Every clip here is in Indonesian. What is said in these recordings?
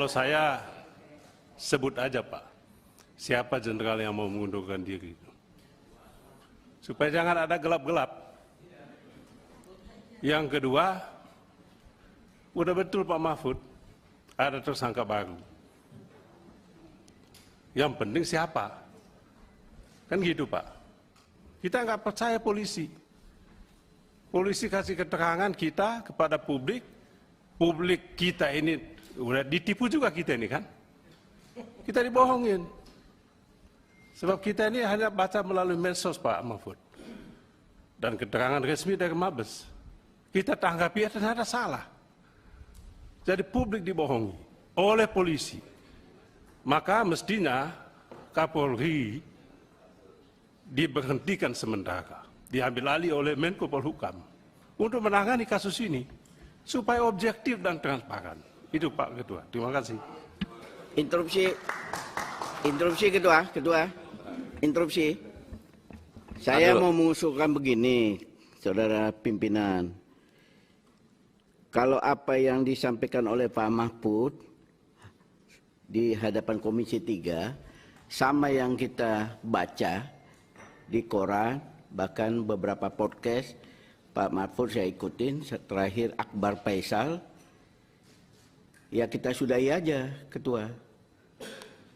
Kalau saya sebut aja Pak, siapa jenderal yang mau mengundurkan diri. Supaya jangan ada gelap-gelap. Yang kedua, udah betul Pak Mahfud, ada tersangka baru. Yang penting siapa? Kan gitu Pak. Kita nggak percaya polisi. Polisi kasih keterangan kita kepada publik. Publik kita ini udah ditipu juga kita ini kan. Kita dibohongin. Sebab kita ini hanya baca melalui medsos Pak Mahfud. Dan keterangan resmi dari Mabes. Kita tanggapi ternyata salah. Jadi publik dibohongi oleh polisi. Maka mestinya Kapolri diberhentikan sementara. Diambil alih oleh Menko Polhukam. Untuk menangani kasus ini. Supaya objektif dan transparan. Itu Pak Ketua. Terima kasih. Interupsi Ketua. Interupsi. Saya mau mengusulkan begini, Saudara Pimpinan. Kalau apa yang disampaikan oleh Pak Mahfud di hadapan Komisi 3 sama yang kita baca di koran, bahkan beberapa podcast Pak Mahfud saya ikutin, terakhir Akbar Faisal, ya kita sudahi aja Ketua.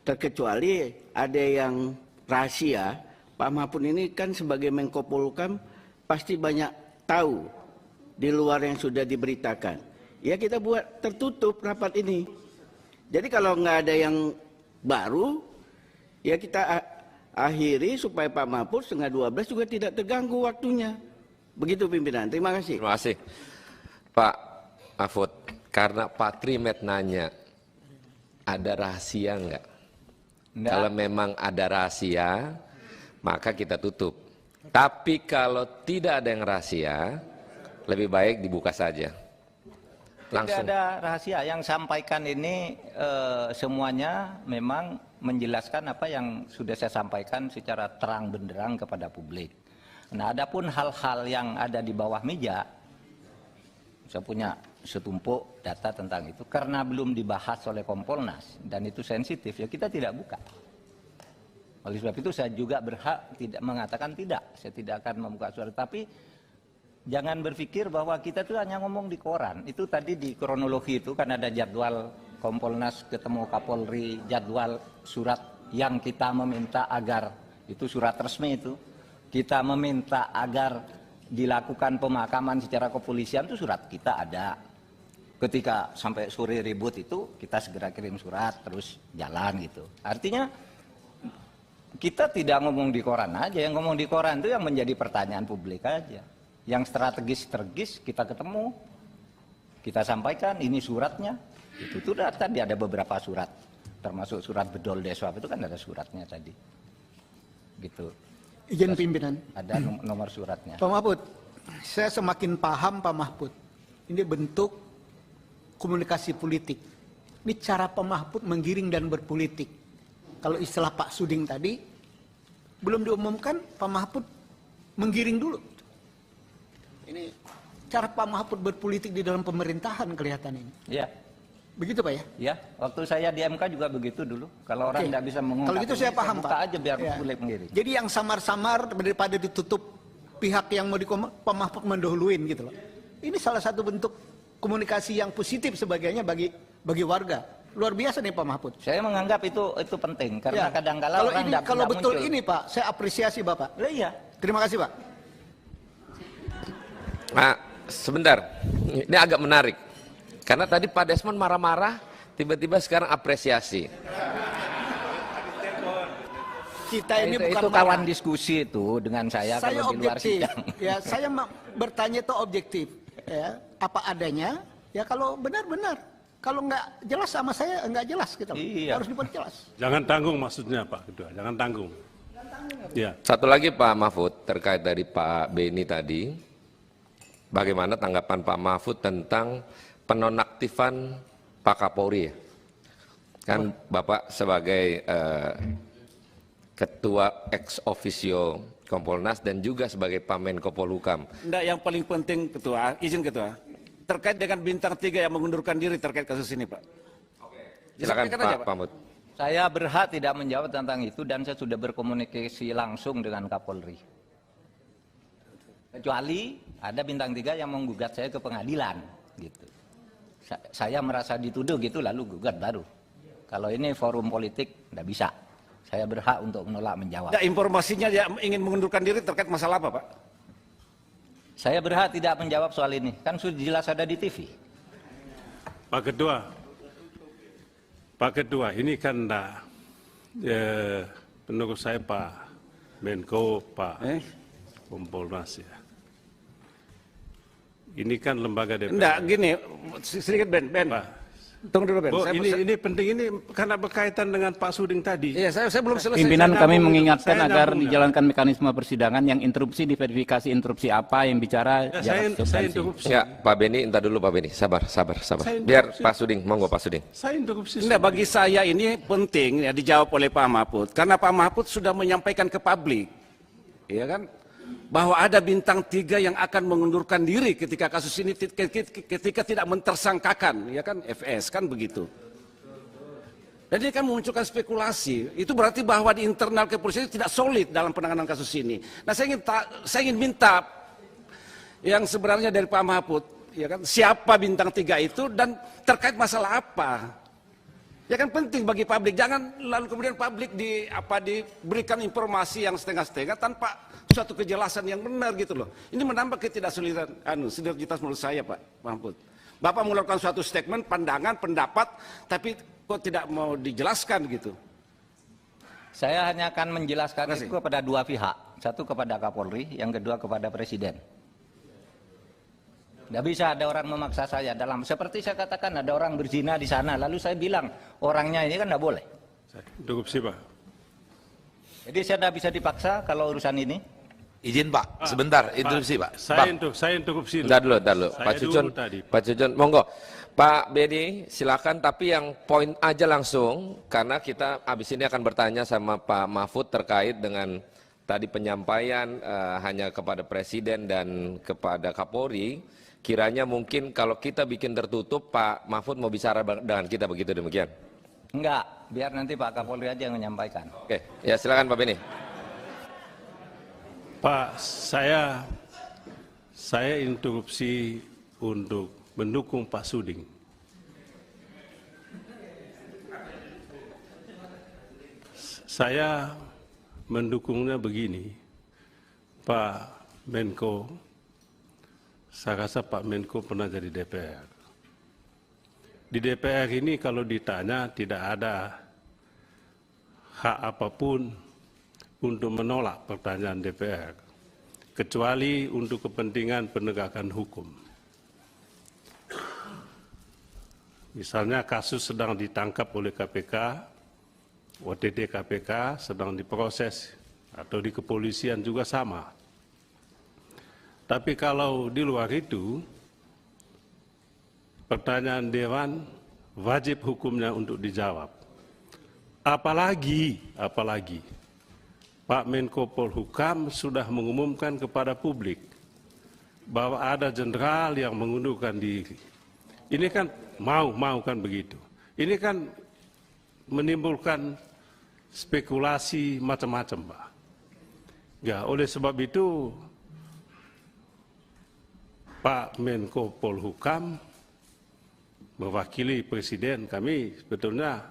Terkecuali ada yang rahasia, Pak Mahfud ini kan sebagai Menko Polhukam pasti banyak tahu di luar yang sudah diberitakan. Ya kita buat tertutup rapat ini. Jadi kalau nggak ada yang baru, ya kita akhiri supaya Pak Mahfud 11:30 juga tidak terganggu waktunya. Begitu pimpinan, terima kasih. Terima kasih. Pak Mahfud, karena Pak Trimet nanya, ada rahasia enggak? Kalau memang ada rahasia, maka kita tutup. Tapi kalau tidak ada yang rahasia, lebih baik dibuka saja. Langsung. Tidak ada rahasia, yang sampaikan ini semuanya memang menjelaskan apa yang sudah saya sampaikan secara terang benderang kepada publik. Nah, adapun hal-hal yang ada di bawah meja, saya punya setumpuk data tentang itu, karena belum dibahas oleh Kompolnas dan itu sensitif, ya kita tidak buka. Oleh sebab itu saya juga berhak tidak mengatakan tidak, saya tidak akan membuka suara. Tapi jangan berpikir bahwa kita tuh hanya ngomong di koran. Itu tadi di kronologi itu kan ada jadwal Kompolnas ketemu Kapolri, jadwal surat yang kita meminta agar, itu surat resmi itu, kita meminta agar dilakukan pemakaman secara kepolisian, itu surat kita ada. Ketika sampai sore ribut itu kita segera kirim surat terus jalan gitu. Artinya kita tidak ngomong di koran aja, yang ngomong di koran itu yang menjadi pertanyaan publik aja. Yang strategis kita ketemu, kita sampaikan ini suratnya. Itu sudah tadi ada beberapa surat, termasuk surat Bedol Deswab itu kan ada suratnya tadi. Gitu. Izin pimpinan. Ada nomor suratnya. Pak Mahfud, saya semakin paham Pak Mahfud. Ini bentuk komunikasi politik. Ini cara Pak Mahfud menggiring dan berpolitik. Kalau istilah Pak Suding tadi, belum diumumkan Pak Mahfud menggiring dulu. Ini cara Pak Mahfud berpolitik di dalam pemerintahan kelihatan ini. Iya. Begitu Pak ya? Ya, waktu saya di MK juga begitu dulu. Kalau orang tidak bisa mengungkap, kalau gitu saya paham buka Pak. aja biar Ya. boleh mengiring. Jadi yang samar-samar daripada ditutup pihak yang mau Pak Mahfud mendahuluin gitu loh. Ini salah satu bentuk komunikasi yang positif sebagainya bagi warga. Luar biasa nih Pak Mahfud. Saya menganggap itu penting karena Ya. kadang-kala Kalau orang ini, tidak kalau betul muncul. ini Pak, saya apresiasi Bapak. Iya. Terima kasih Pak. Nah, sebentar, ini agak menarik. Karena tadi Pak Desmond marah-marah, tiba-tiba sekarang apresiasi. Kita ini itu bukan kawan marah. diskusi itu dengan saya Saya kalau di luar objektif. sidang. Ya, saya bertanya itu objektif. Ya, apa adanya. Ya kalau benar-benar. Kalau nggak jelas sama saya nggak jelas gitu. Iya. Harus diperjelas. Jangan tanggung maksudnya Pak Ketua, jangan tanggung. Ya. Satu lagi Pak Mahfud, terkait dari Pak Beni tadi, bagaimana tanggapan Pak Mahfud tentang penonaktifan Pak Kapolri? Kan Bapak sebagai Ketua ex officio Kompolnas dan juga sebagai Pak Menko Polhukam. Enggak, yang paling penting Ketua, izin Ketua, terkait dengan bintang 3 yang mengundurkan diri terkait kasus ini Pak. Silakan Disampaikan aja, Pak Mahfud. Saya berhak tidak menjawab tentang itu dan saya sudah berkomunikasi langsung dengan Kapolri. Kecuali ada bintang 3 yang menggugat saya ke pengadilan, gitu. Saya merasa dituduh gitu lalu gugat baru. Kalau ini forum politik tidak bisa. Saya berhak untuk menolak menjawab. Ada informasinya dia ingin mengundurkan diri terkait masalah apa, Pak? Saya berhak tidak menjawab soal ini. Kan sudah jelas ada di TV. Pak Ketua, ini kan menurut saya Pak Menko, Pak Kompolnas ya. Ini kan lembaga DPR. Enggak, gini, sedikit Ben. Pak. Tunggu dulu Ben. Oh, Saya- ini penting, ini karena berkaitan dengan Pak Suding tadi. Iya, saya belum selesai. Pimpinan Saya kami nyambung, mengingatkan saya agar nyambung, dijalankan mekanisme persidangan yang interupsi diverifikasi interupsi apa yang bicara Ya, jarak saya substansi. interupsi. Ya, Pak Beni, entar dulu Pak Beni. Sabar. Saya Biar interupsi. Pak Suding, monggo Pak Suding. Saya interupsi. Enggak, bagi saya ini penting ya dijawab oleh Pak Mahfud. Karena Pak Mahfud sudah menyampaikan ke publik, ya kan, bahwa ada bintang 3 yang akan mengundurkan diri ketika kasus ini ketika tidak mentersangkakan, ya kan, FS kan begitu. Dan ini kan memunculkan spekulasi. Itu berarti bahwa di internal kepolisian tidak solid dalam penanganan kasus ini. Nah, saya ingin minta yang sebenarnya dari Pak Mahfud, ya kan, siapa bintang 3 itu dan terkait masalah apa? Ya kan penting bagi publik. Jangan lalu kemudian publik diberikan informasi yang setengah-setengah tanpa suatu kejelasan yang benar gitu loh. Ini menambah ketidaksoliditas sinergitas menurut saya, Pak Mahfud. Bapak mengeluarkan suatu statement, pandangan, pendapat, tapi kok tidak mau dijelaskan gitu. Saya hanya akan menjelaskan Terima kasih. itu kepada 2 pihak. Satu kepada Kapolri, yang kedua kepada Presiden. Tidak bisa ada orang memaksa saya dalam, seperti saya katakan ada orang berzina di sana, lalu saya bilang orangnya ini kan tidak boleh. Saya interupsi, Pak. Jadi saya tidak bisa dipaksa kalau urusan ini. Izin Pak, sebentar, interupsi Pak. Saya interupsi. Entar dulu. Saya Pak Cucun, dulu tadi. Pak Cucun, monggo. Pak Beni, silakan, tapi yang poin aja langsung, karena kita habis ini akan bertanya sama Pak Mahfud terkait dengan tadi penyampaian hanya kepada Presiden dan kepada Kapolri. Kiranya mungkin kalau kita bikin tertutup, Pak Mahfud mau bicara dengan kita, begitu demikian. Enggak, biar nanti Pak Kapolri aja yang menyampaikan. Oke, ya silakan Pak Beni. Pak, saya interupsi untuk mendukung Pak Suding. Saya mendukungnya begini, Pak Menko, saya rasa Pak Menko pernah jadi DPR. Di DPR ini kalau ditanya tidak ada hak apapun untuk menolak pertanyaan DPR, kecuali untuk kepentingan penegakan hukum. Misalnya kasus sedang ditangkap oleh KPK, OTT KPK sedang diproses, atau di kepolisian juga sama. Tapi kalau di luar itu, pertanyaan Dewan wajib hukumnya untuk dijawab. Apalagi Pak Menko Polhukam sudah mengumumkan kepada publik bahwa ada jenderal yang mengundurkan diri. Ini kan mau kan begitu. Ini kan menimbulkan spekulasi macam-macam, Pak. Ya, oleh sebab itu Pak Menko Polhukam mewakili Presiden, kami sebetulnya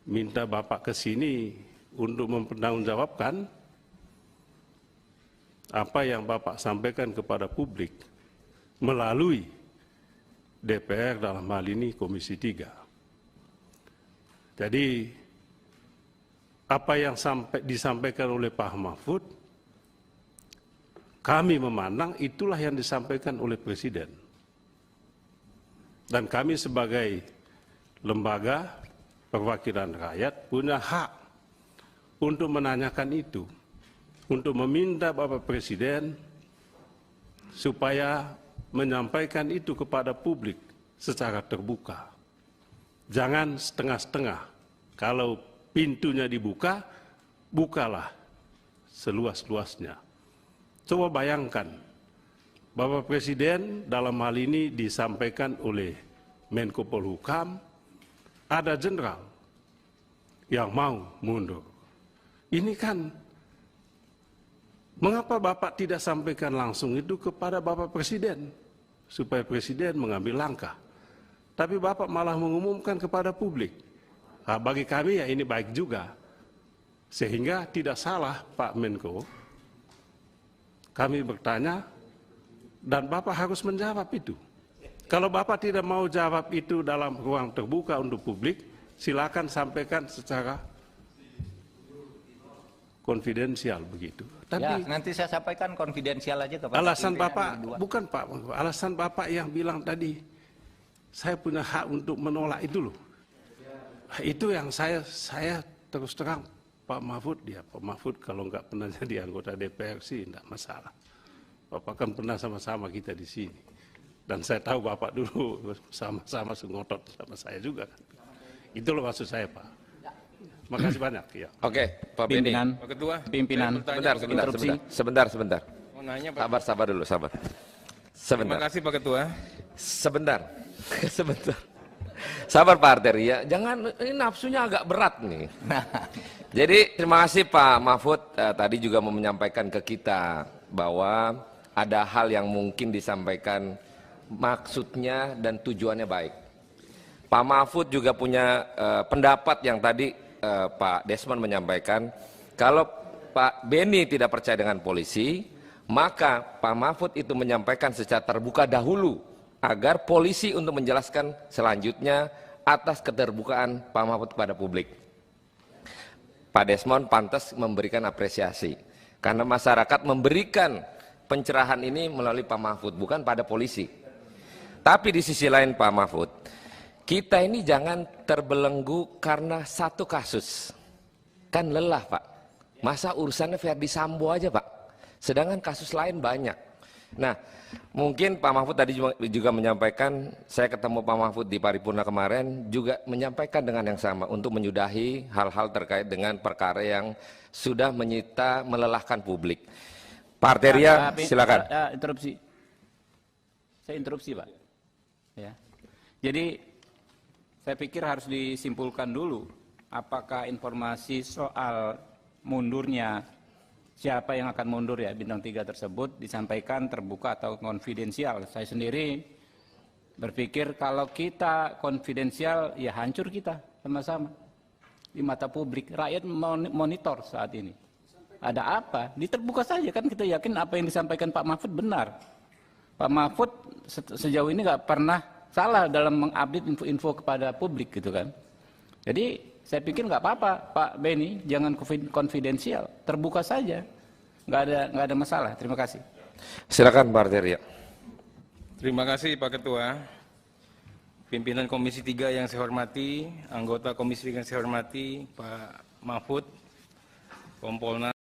minta Bapak ke sini untuk mempertanggungjawabkan apa yang Bapak sampaikan kepada publik melalui DPR, dalam hal ini Komisi 3. Jadi apa yang disampaikan oleh Pak Mahfud, kami memandang itulah yang disampaikan oleh Presiden. Dan kami sebagai lembaga perwakilan rakyat punya hak untuk menanyakan itu, untuk meminta Bapak Presiden supaya menyampaikan itu kepada publik secara terbuka. Jangan setengah-setengah. Kalau pintunya dibuka, bukalah seluas-luasnya. Coba bayangkan, Bapak Presiden dalam hal ini disampaikan oleh Menko Polhukam ada jenderal yang mau mundur. Ini kan, mengapa Bapak tidak sampaikan langsung itu kepada Bapak Presiden, supaya Presiden mengambil langkah. Tapi Bapak malah mengumumkan kepada publik. Nah, bagi kami ya ini baik juga. Sehingga tidak salah Pak Menko, kami bertanya, dan Bapak harus menjawab itu. Kalau Bapak tidak mau jawab itu dalam ruang terbuka untuk publik, silakan sampaikan secara konfidensial begitu. Tapi Ya, nanti saya sampaikan konfidensial aja kepada alasan pimpinan Bapak, berdua. bukan Pak, alasan Bapak yang bilang tadi, saya punya hak untuk menolak itu loh. Itu yang saya terus terang, Pak Mahfud, Pak Mahfud kalau nggak pernah jadi anggota DPR sih enggak masalah. Bapak kan pernah sama-sama kita di sini. Dan saya tahu Bapak dulu sama-sama sengotot sama saya juga. Itu loh maksud saya, Pak. Makasih banyak. Ya. Oke, Pak Beni. Pimpinan, Pak Ketua, pimpinan, Sebentar. mau nanya Pak. Sabar dulu. Terima Sebentar. kasih Pak Ketua. Sebentar. Sabar Pak Arteria, jangan, ini nafsunya agak berat nih. Jadi terima kasih Pak Mahfud, tadi juga mau menyampaikan ke kita bahwa ada hal yang mungkin disampaikan maksudnya dan tujuannya baik. Pak Mahfud juga punya pendapat yang tadi Pak Desmond menyampaikan, kalau Pak Beni tidak percaya dengan polisi, maka Pak Mahfud itu menyampaikan secara terbuka dahulu agar polisi untuk menjelaskan selanjutnya atas keterbukaan Pak Mahfud kepada publik. Pak Desmond pantas memberikan apresiasi karena masyarakat memberikan pencerahan ini melalui Pak Mahfud, bukan pada polisi. Tapi di sisi lain Pak Mahfud, kita ini jangan terbelenggu karena satu kasus. Kan lelah Pak, masa urusannya Verdi Sambo aja Pak, sedangkan kasus lain banyak. Nah, mungkin Pak Mahfud tadi juga menyampaikan, saya ketemu Pak Mahfud di paripurna kemarin, juga menyampaikan dengan yang sama untuk menyudahi hal-hal terkait dengan perkara yang sudah menyita, melelahkan publik. Pak Arteria, silakan. Interupsi. Saya interupsi, Pak. Ya. Jadi saya pikir harus disimpulkan dulu apakah informasi soal mundurnya siapa yang akan mundur ya bintang 3 tersebut disampaikan terbuka atau konfidensial. Saya sendiri berpikir kalau kita konfidensial ya hancur kita sama-sama di mata publik. Rakyat monitor saat ini. Ada apa? Diterbuka saja kan, kita yakin apa yang disampaikan Pak Mahfud benar. Pak Mahfud sejauh ini nggak pernah salah dalam mengupdate info-info kepada publik gitu kan. Jadi saya pikir nggak apa-apa Pak Beni, jangan konfidensial, terbuka saja, nggak ada masalah. Terima kasih. Silakan Pak Arteria. Terima kasih Pak Ketua. Pimpinan Komisi 3 yang saya hormati, anggota Komisi 3 yang saya hormati, Pak Mahfud, Kompolnas.